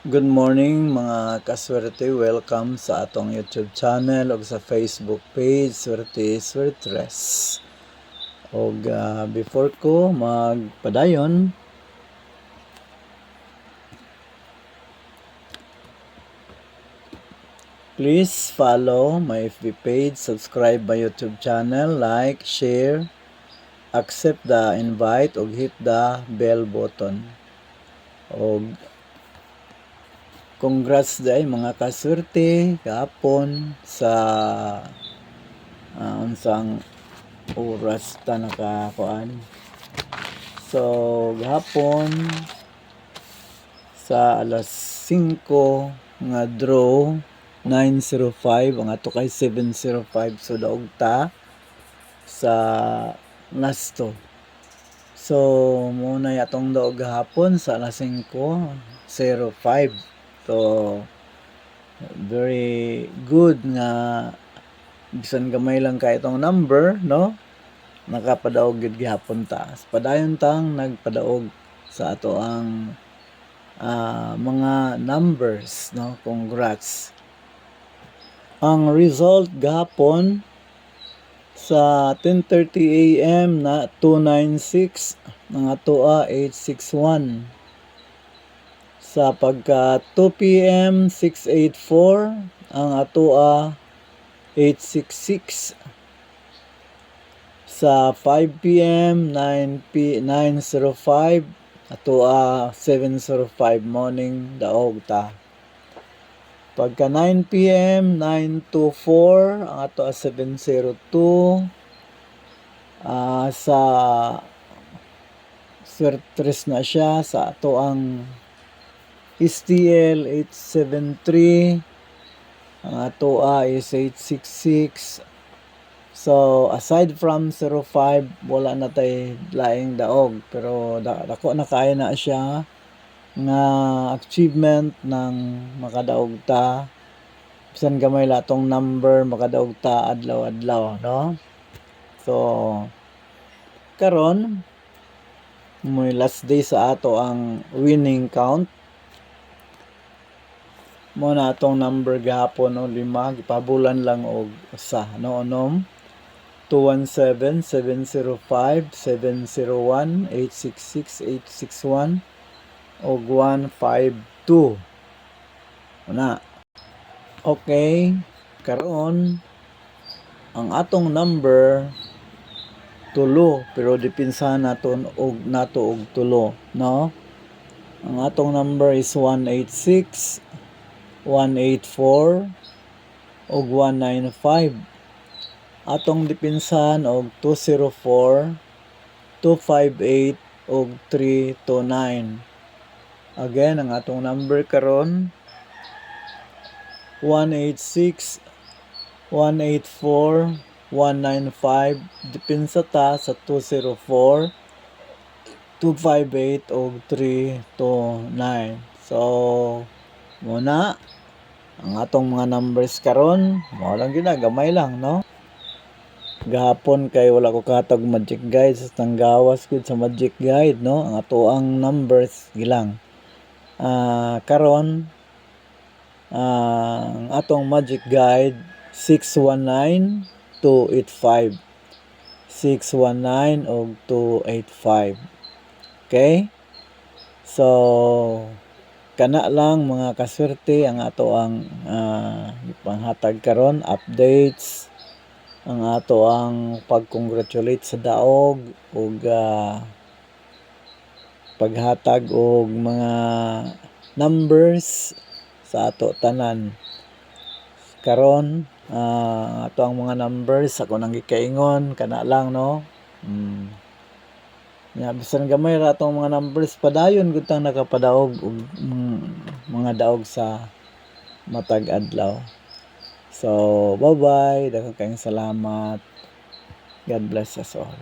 Good morning mga kaswerte, welcome sa atong YouTube channel o sa Facebook page Swerte Swertres. Og before ko magpadayon, please follow my FB page, subscribe my YouTube channel, like, share, accept the invite og hit the bell button. Og congrats day mga kaswerte kahapon sa unsang oras ta nakakuan. So gahapon sa alas 5 nga draw 905 ang ato kay 705, so daog ta sa lasto. So muna atong daog gahapon sa alas 5:05. So very good nga bisan gamay lang kay itong number, no? Nakapadaog gid gihapon ta. Padayon tang nagpadaog sa ato ang mga numbers, no? Congrats. Ang result gahapon sa 10:30 AM na 296, ang atoa 861. Sa pagka 2 PM 684, ang atoa 866. Sa 5 PM 905, atoa 705 morning daog ta. Pagka 9 PM 924, ang atoa 702. Sa Swertres na siya sa ato ang STL 873, ang atoa is 866. So aside from 05, wala na tay laing daog, pero dako na kaya na siya nga achievement ng makadaog ta bisan gamay latong number, makadaog ta adlaw-adlaw, no? So karon may last day sa ato ang winning count. Mo na atong number gahapon, no, 5 gipabulan lang og usa, no, onom 217, 705, 701, 866, 861 og 152. Una. Okay, karon ang atong number tulo, pero dipinsahan naton og nato og tulo, no? Ang atong number is 186, 184 og 195. Atong dipinsahan og 204, 258 og 329. Again, ang atong number karon 186, 184, 195. Dipinsa ta sa 204, 258 og 329. So muna ang atong mga numbers karon, mao lang ginagamay lang, no? Gahapon kay wala ko katog magic guide sa tanggawas gud sa magic guide, no? Ang ato ang numbers gilang. Karon ang atong magic guide 619 285, 619 og 285. Okay? So kana lang mga kaswerte ang ato ang ipanghatag karon, updates, ang ato ang pag-congratulate sa daog ug paghatag og mga numbers sa ato tanan. Karon ato ang mga numbers ako nang gikaingon kana lang, no? Bisan gamay ra atong mga numbers, padayon gud tang nakapadaog og mga daog sa matag adlaw. So bye-bye, daghang kayong salamat. God bless us all.